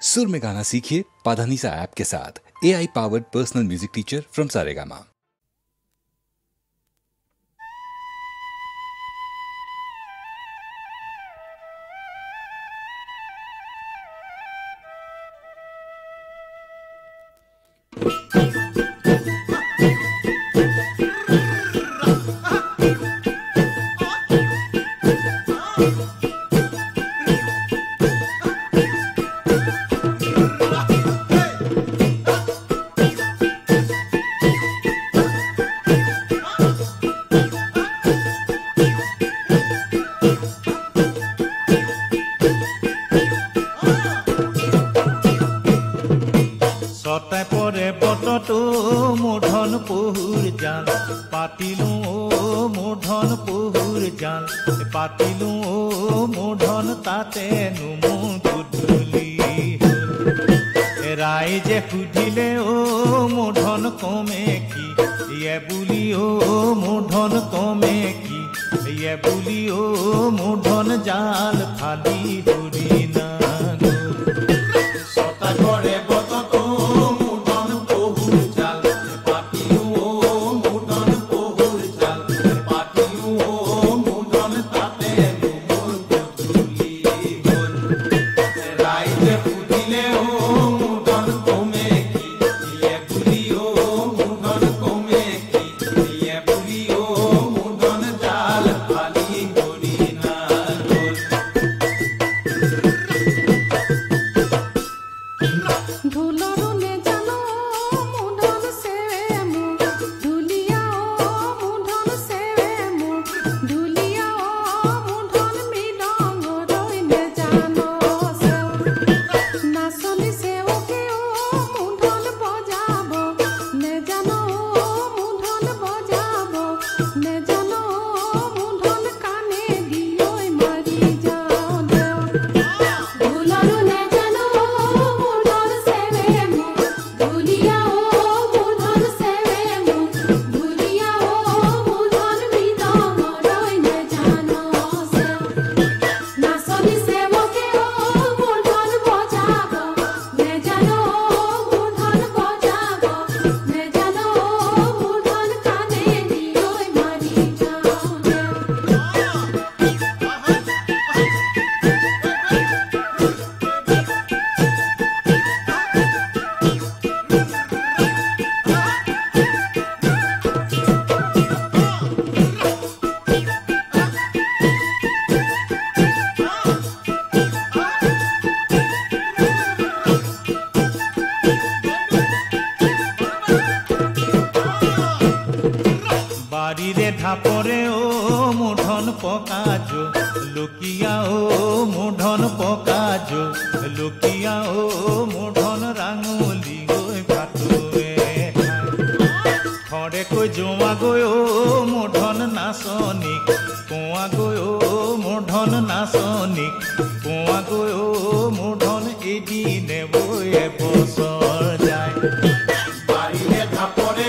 सुर में गाना सीखिए पाधानीसा ऐप के साथ। AI powered personal music teacher from Saregama. মূৰ্ধন পহুৰ জাল পাতিলো মূৰ্ধন পহুৰ জাল পাতিলো মূৰ্ধন তাতে নুমু গধূলি ৰাইজে সুধিলে মূৰ্ধন কমে কি ইয়ে বুলি মূৰ্ধন কমে কি ইয়ে বুলি মূৰ্ধন জাল ফালি হৰি না ছটা ঘৰে বাড়িৰে ধাপৰে মূৰ্ধন পকাজো লুকিয়া মূৰ্ধন পকাজো লুকিয়া মূৰ্ধন ৰাঙলি গৈ ভাতুৱে খৰে কৈ জোৱা গৈ মূৰ্ধন নাচনিক কোৱা গৈ মূৰ্ধন নাচনিক কোৱা গৈ মূৰ্ধন এদিনে বৈ এবছৰ যায় বাড়িৰে ধাপৰে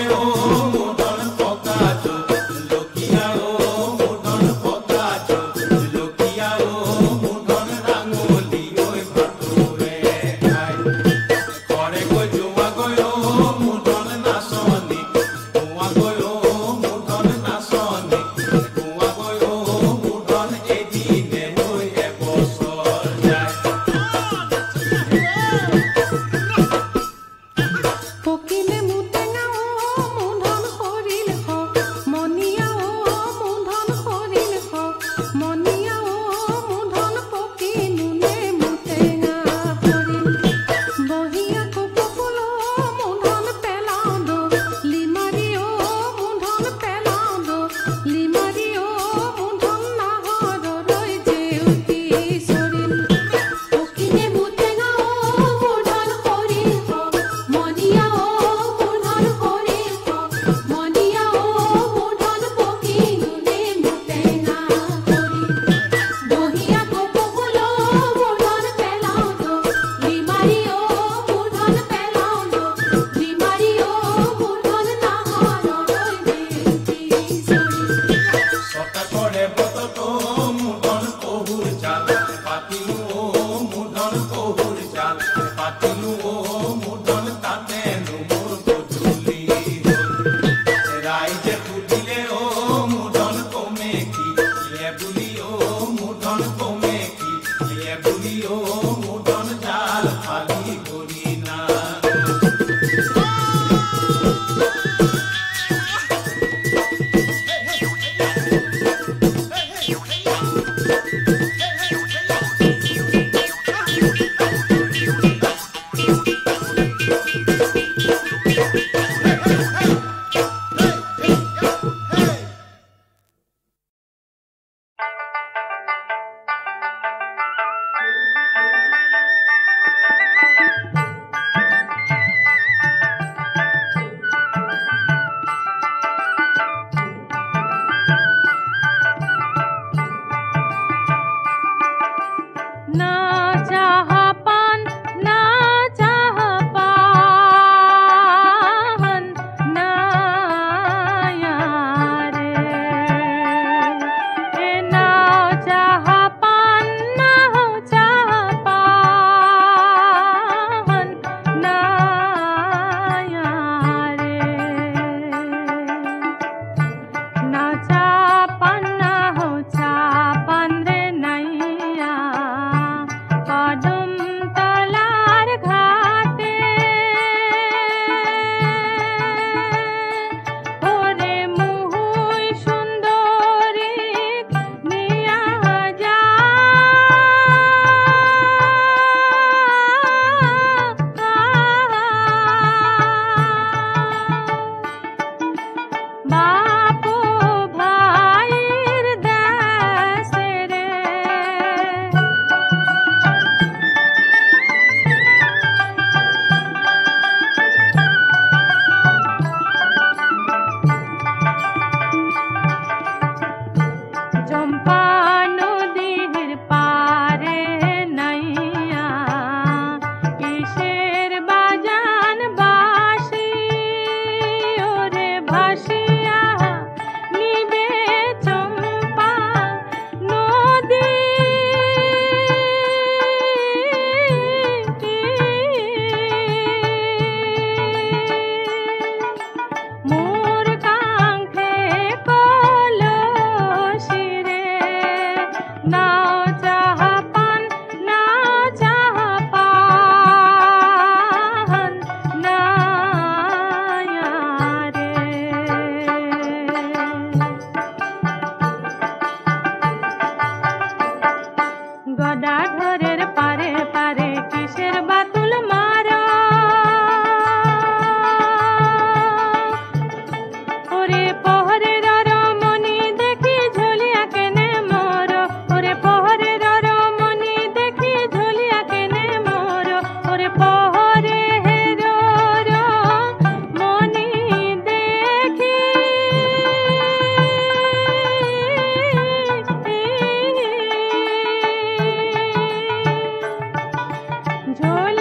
ঘৰ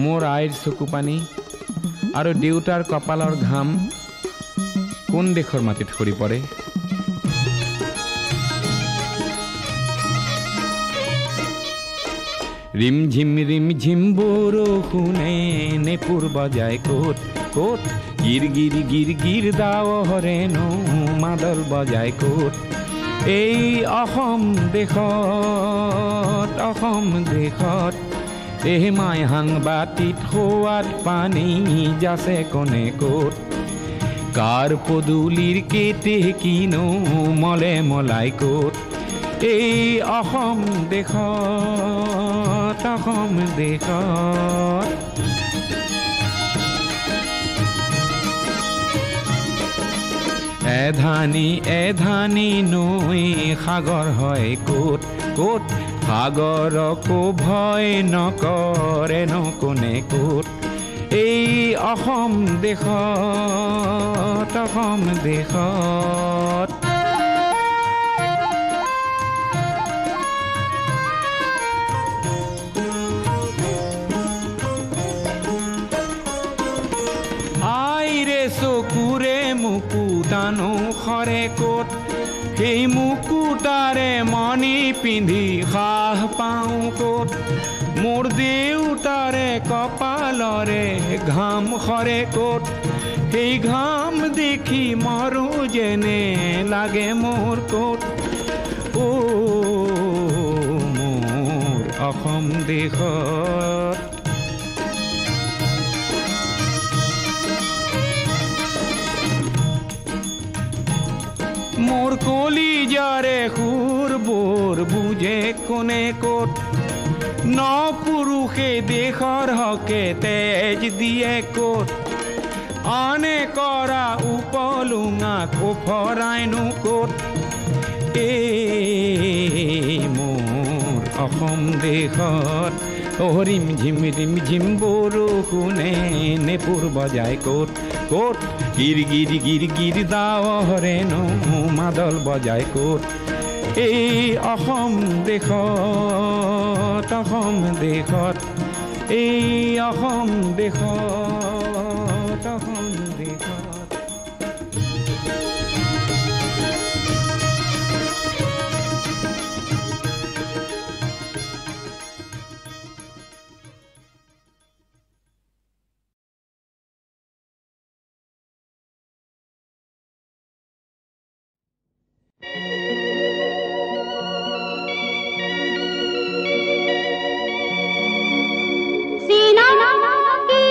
মোৰ আইৰ চকু পানী আৰু দেউতাৰ কপালৰ ঘাম কোন দেশৰ মাটিত সৰি পৰে? ৰিমঝিম বৰষুণে নেপুৰ বজায় ক'ত ক'ত, গিৰ গিৰ গিৰ গিৰ ডাৱৰে নৌ মাদল বজায় ক'ত? এই অসম দেশত এই মাই সাংবাতিত সোৱাদ পানী যাচে কোনে ক'ত? কাৰ পদূলিৰ কেতে কিনো মলে মলাই ক'ত? এই অসম দেশত এধানি নৈ সাগৰ হয় ক'ত ক'ত? সাগৰকো ভয় নকৰে ন কোনে ক'ত? এই অসম দেশত আইৰে চকুৰে মুকুতানো খৰে ক'ত? সেই মুকুতাৰে মণি পিন্ধি সাহ পাওঁ ক'ত? মোৰ দেউতাৰে কপালৰে ঘাম খৰে ক'ত? সেই ঘাম দেখি মৰো যেনে লাগে মোৰ ক'ত? মোৰ অসম দেশত মোৰ কলিজাৰে সুৰবোৰ বুজে কোনে ক'ত? ন পুৰুষে দেশৰ হকে তেজ দিয়ে ক'ত? আনে কৰা উপলুঙাক ওফৰাইনো ক'ত? এই মোৰ অসম দেশত ৰিমঝিম বৰষুণে নেপুৰ বজায় ক'ত ক'ত? গিৰ গিৰ গিৰ গিৰ ডাৱৰে নৌ মাদল বজায় ক'ত? এই অসম দেশত এই অসম দেশত सीना की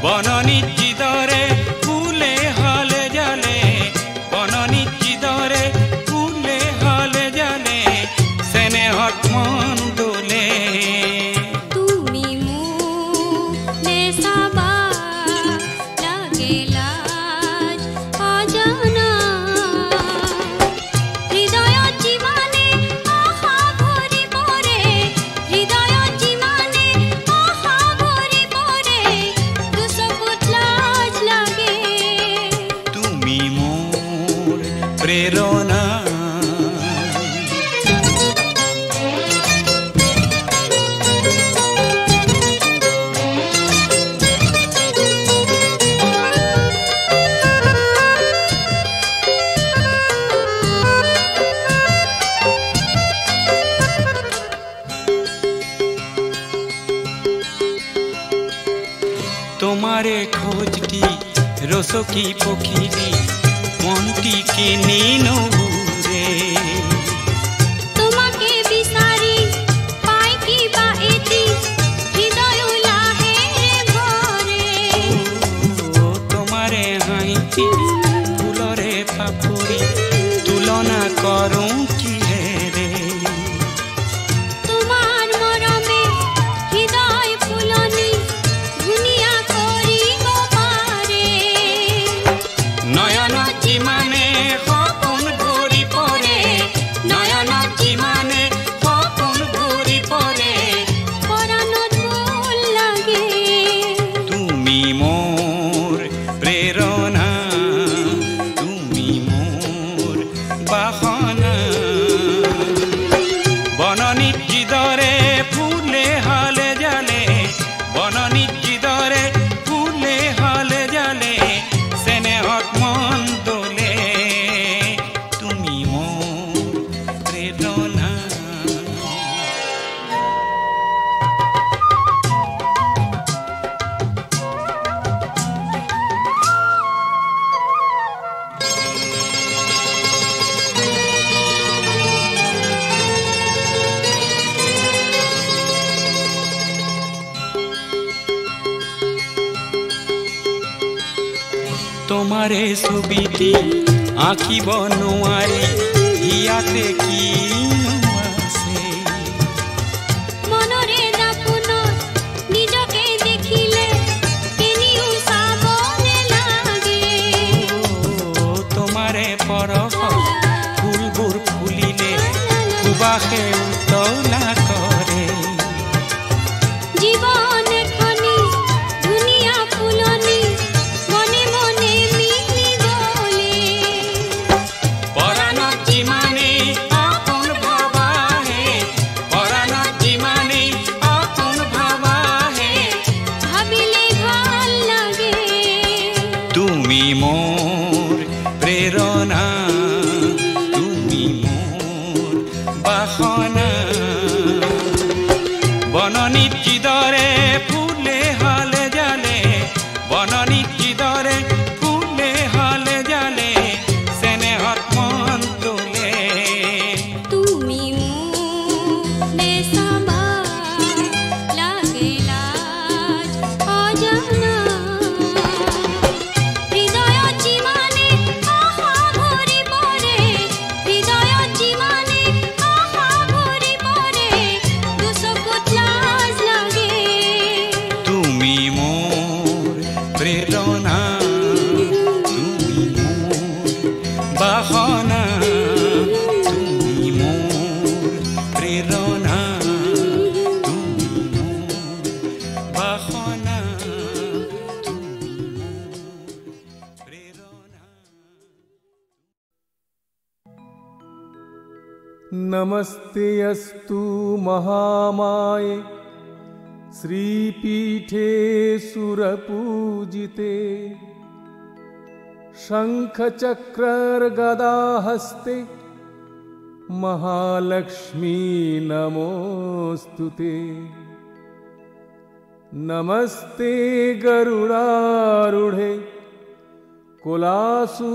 বননি জিদরে ফুলে হলে জালে বননি জিদরে ফুলে হলে জালে স্নেহত মন দোলে তুমি মুলে সাবা লাগে লাজ অজানা হৃদয় জীবনে আশা ভরি পরে হৃদয় জীবনে আশা ভরি পরে দুচকুত লাজ লাগে তুমি মোর প্রেরণা তোমারে খোঁজটি রসকি পখিলি মনটিকে নিনুরে তোমাকে বিচাৰি পাই কিবা এটি হৃদয় লাহে ভৰে তোমাৰে হাঁহি ফুলৰে পাপড়ি তুলনা কৰুঁ কিহেৰে তোমাৰ মৰমে হৃদয় ফুলনি ধুনীয়া কৰিব পাৰে নয়ন যিমানে সপোন ঘূৰি পৰে নয়ন যিমানে সপোন ঘূৰি পৰে পৰাণত ভুল লাগে তুমি মোর প্রেরণা তুমি মোর বাসনা বননি জিদরে ফুলে হলে জালে বননি জিদরে ফুলে হলে জালে স্নেহত মন দোলে তুমি মোর প্রেরণা তোমারে ছবিটি আঁকিব নোৱাৰি ইয়াতে কিনো আছে মনৰে দাপোনত নিজকে দেখিলে কেনিও চাব নেলাগে তোমাৰে পৰশ ফুলবোৰ ফুলিলে সুবাসে উতলা কৰে জীৱন এখনি ধুনীয়া ফুলনি মনে মনে মিলিবলে পৰাণত যিমানে আপোন ভাবাহে পৰাণত যিমানে আপোন ভাবাহে ভাবিলে ভাল লাগে তুমি মোর প্রেরণা তুমি মোর বাসনা বননি জিদরে ফুলে হলে জালে বননি জিদরে ফুলে হলে জালে স্নেহত মন তোলে তুমি মুলে চাবা লাগে লাজ অজানা হৃদয় জীবনে আশা ভৰি পৰে হৃদয় জীবনে আশা ভৰি পৰে দুচকুত লাজ লাগে তুমি মোর প্রেরণা তুমি মোর বাসনা তুমি মোর প্রেরণা তুমি মোর বাসনা তুমি মোর প্রেরণা नमस्तेऽस्तु महामाये श्रीपीठे सुरपूजिते शङ्खचक्रगदाहस्ते महालक्ष्मी नमोऽस्तुते नमस्ते गरुडारूढे कुलासुरभयङ्करी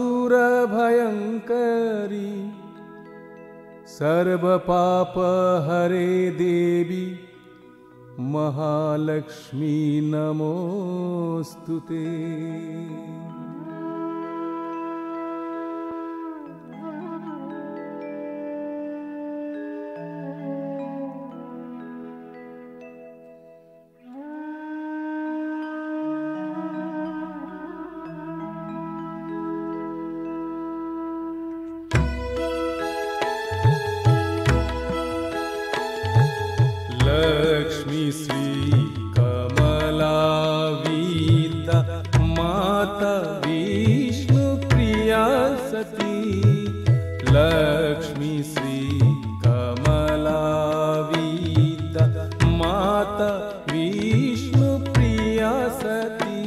सर्वपापहरे देवी महालक्ष्मी नमोस्तुते। लक्ष्मी श्री कमलावीता माता विष्णु प्रिया सती। लक्ष्मी श्री कमलावीता माता विष्णु प्रिया सती।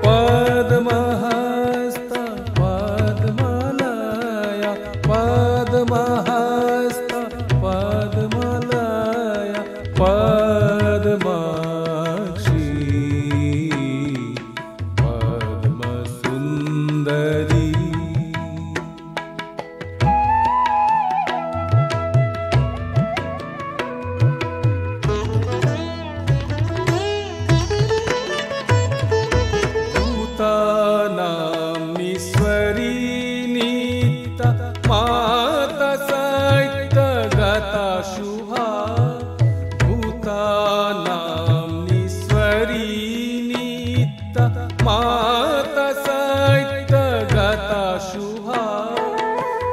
पद्महस्ता पद्मलया पद्महस्ता पद्मलया पद्माक्षी पद्मसुन्दरी। भूतानामीश्वरी नित्या माता सैत्यगता शुभा। भूतानामीश्वरी नित्या माता सैत्यगता शुभा।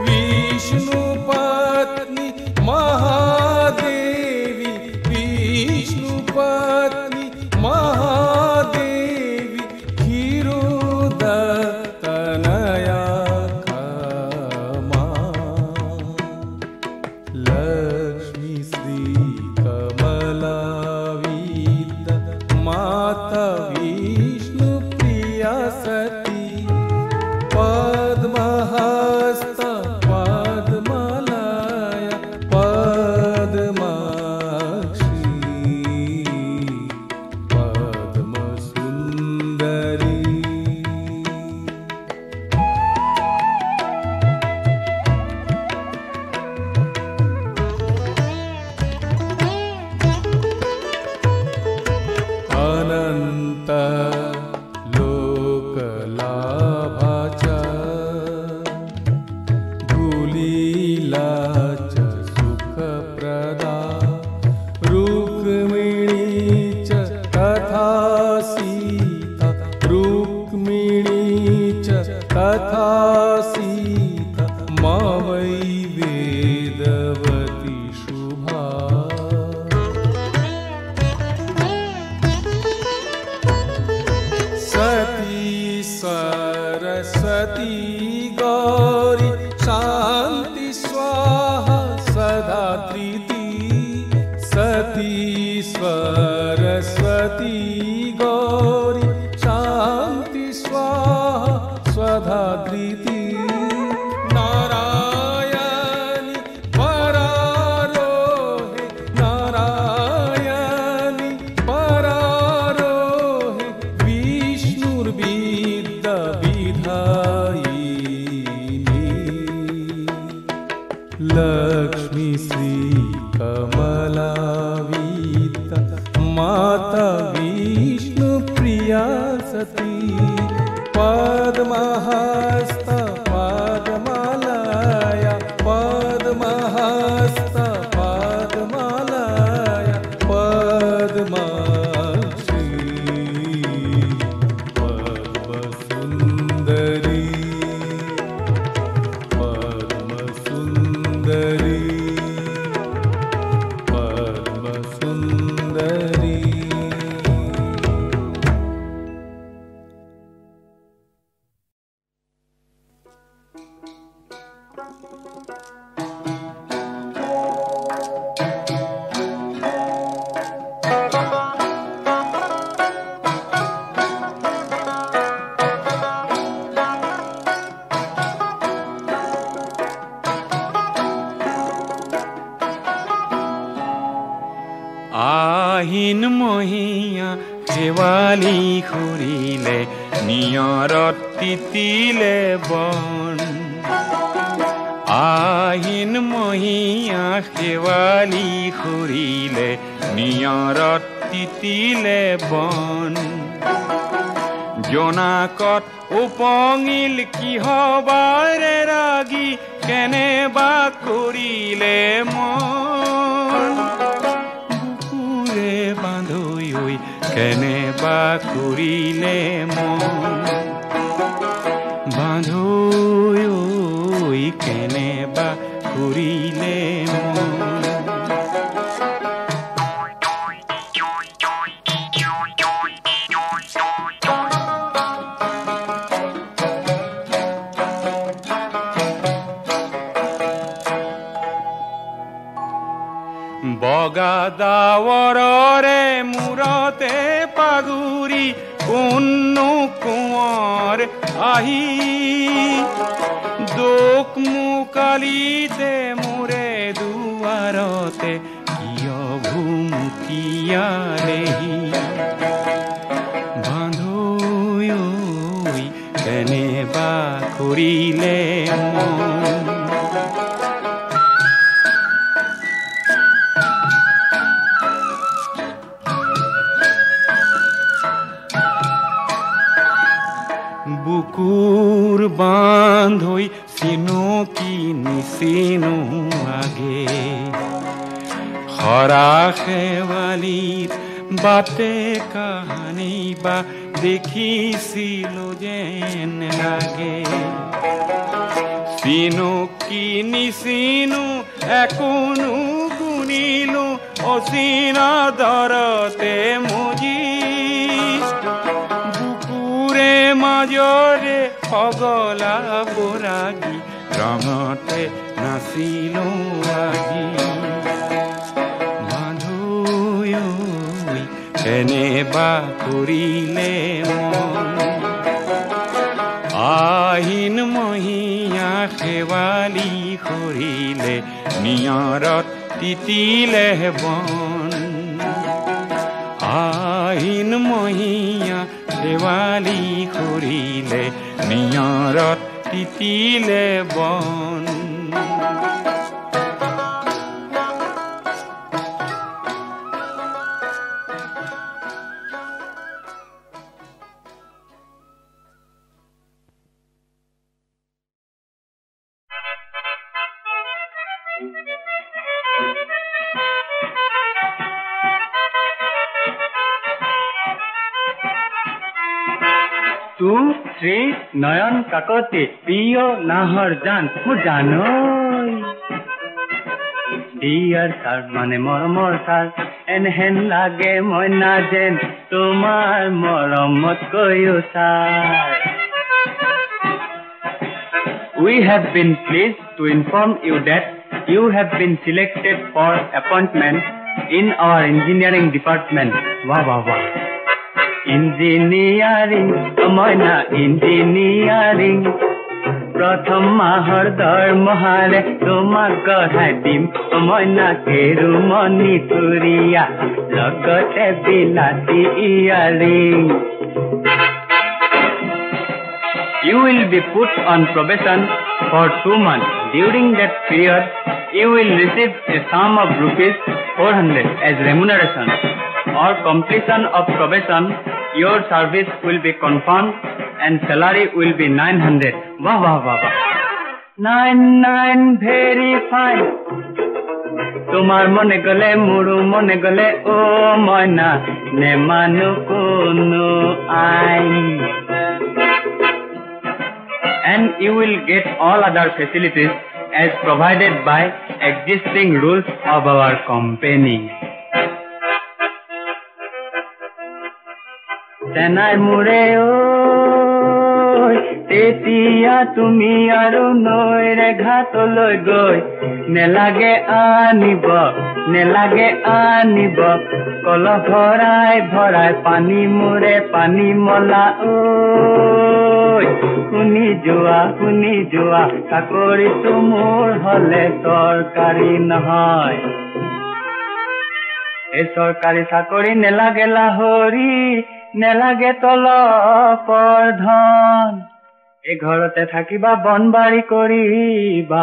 विष्णुपत्नी महादेवी विष्णुपत्नी महादेवी। क्षीरोदतनया क्षमा। लक्ष्मी श्री कमलावीता माता विष्णु प्रिया सती। पद्महस्ता पद्मलया पद्माक्षी पद्मसुन्दरी। अनंत लोकलाभाचा भूलीला च सुखप्रदा। रुक्मिणी च तथा सीता रुक्मिणी च तथा सीता। मा वै वेदवती शुभा। सती सरस्वती गौरी शांति स्वाहा सदा धृति। सती सरस्वती गौरी शांति स्वाहा सदा धृति। नारायणी परारोहे नारायणी परारोहे। विष्णुर्विद्या विधायिनी। लक्ष्मी श्री कमलावीता माता विष्णु प्रिया सती। पद्महस्ता पद्मलया पद्महस्ता पद्मलया पद्माक्षी पद्मसुन्दरी पद्मसुन्दरी पद्मसुन्दरी। আহিন মহিয়া শেৱালি খুৰিলে নিয়ৰত তিতিলে বন। আহিন মহীয়া শেৱালি সৰিলে নিয়ৰত তিতিলে বন জোনাকত উপঙিল কিহবাৰে ৰাগি কেনেবা কৰিলে মন বুকুৰে বান্ধৈ ঐ কেনেবা কৰিলে মন বান্ধৈ ঐ কেনেবা কৰিলে মন বগা ডাৱৰৰে মূৰতে পাগুৰি কোনো কোঁৱৰ আহি দুখ মুকালিতে মোৰে দুৱাৰতে কিয় ভুমুকিয়ালেহি বান্ধৈ ঐ কেনেবা কৰিলে মন বুকুৰ বান্ধৈ চিনো কি নিচিনো আগে হৰা শেৱালিত বাটে কাহানি বা দেখিছিলো যেন লাগে চিনো কি নিচিনো একোনো গুণিলো অচিনা দৰতে মুজি মাজৰে পগলা বৰাগী ৰঙতে নাচিলো আজি বান্ধৈ ঐ কেনেবা কৰিলে মন আহিন মহীয়া শেৱালি সৰিলে নিয়ৰত তিতিলে বন আহিন মহীয়া শেৱালি সৰিলে নিয়ৰত তিতিলে বন তু শ্ৰী নয়ন কাকতি প্ৰিয় নাহৰ জান মোৰ জানৈ ডিয়াৰ ছাৰ মানে মৰমৰ ছাৰ এনেহেন লাগে মই না যেন তোমাৰ মৰমত কৈও sir We have been pleased to inform you that you have been selected for appointment in our engineering department. Wow, wow, wow. Engineering, Moina engineering. प्रथम माहर दरमहारे তোমাক গঢ়াই দিম মইনা কেৰু মনি তুৰিয়া লগতে বিলাতী earring You will be put on probation for 2 months. During that period, you will receive a sum of rupees 400 as remuneration. On completion of probation, your service will be confirmed and salary will be 900. Wow, wow, wow, wow. 9, very fine. Tumar mone gale, muru mone gale, oh moina, ne manu kunu ain. And you will get all other facilities as provided by existing rules of our company. Tenai mure oi, tetia tumi aru noire ghatoloi goi, nelage anibo, kolo bhorai pani mure pani mola oi. শুনি যোৱা চাকৰিটো মোৰ হলে চৰকাৰী নহয় এই চৰকাৰী চাকৰি নেলাগে লাহৰি নেলাগে তলপৰ ধন এই ঘৰতে থাকিবা বনবাৰী কৰিবা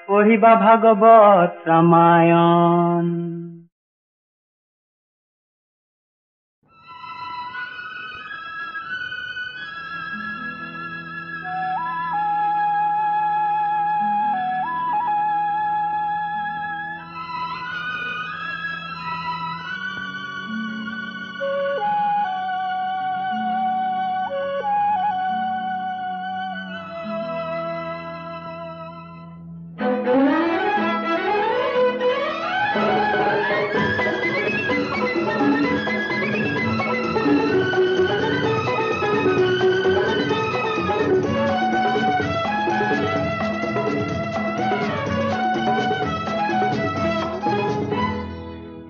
পঢ়িবা ভাগৱত ৰামায়ণ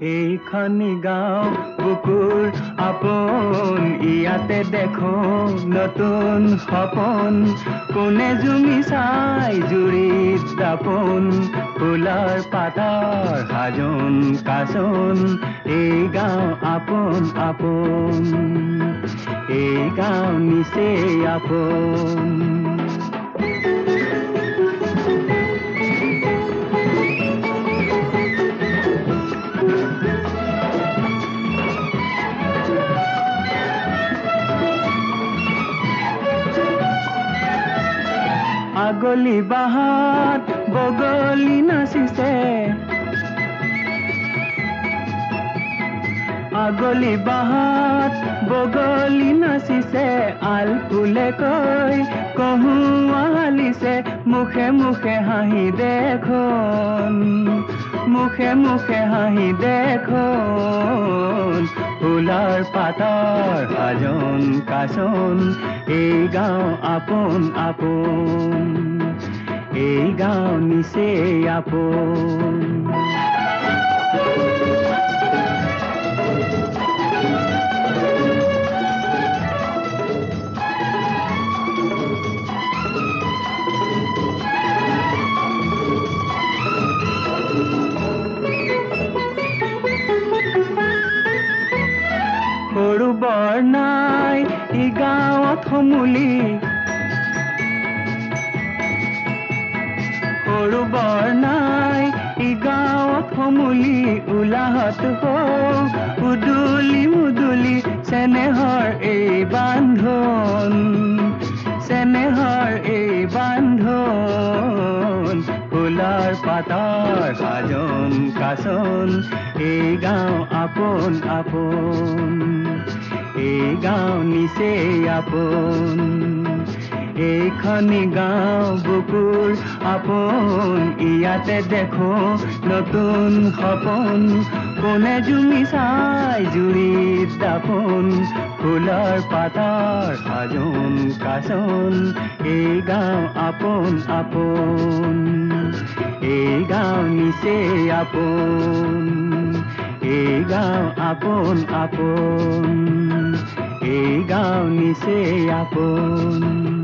এইখনি গাঁও বুকুৰ আপোন ইয়াতে দেখো নতুন সপোন কোনে জুমি চাই জুৰিত দাপোন ফুলৰ পাতৰ সাজোন কাচোন এই গাঁও আপোন আপোন এই গাঁও নিচেই আপোন আগলি বাহাত বগলি নাচিছে আগলি বাহাত বগলি নাচিছে আল ফুলে কৈ কহুৱা হালিছে মুখে মুখে হাঁহি দেখোন মুখে মুখে হাঁহি দেখোন ফুলৰ পাতৰ সাজোন কাচোন এই গাঁও আপোন আপোন এই গাঁও নিচেই আপোন সৰু বৰ নাই ই গাঁৱত সমূলি সৰু বৰ নাই ই গাঁৱত সমূলি উলাহত হওঁ উদুলি মুদুলি চেনেহৰ এই বান্ধোন চেনেহৰ এই বান্ধোন ফুলৰ পাতৰ সাজোন কাচোন এই গাঁও আপোন আপোন এই গাঁও নিচেই আপোন এইখনি গাঁও বুকুৰ আপোন ইয়াতে দেখো নতুন সপোন কোনে জুমি চাই জুৰিত দাপোন ফুলৰ পাতৰ সাজোন কাচোন এই গাঁও আপোন আপোন এই গাঁও নিচেই আপোন এই গাঁও আপোন আপোন এই গাঁও নিচেই আপোন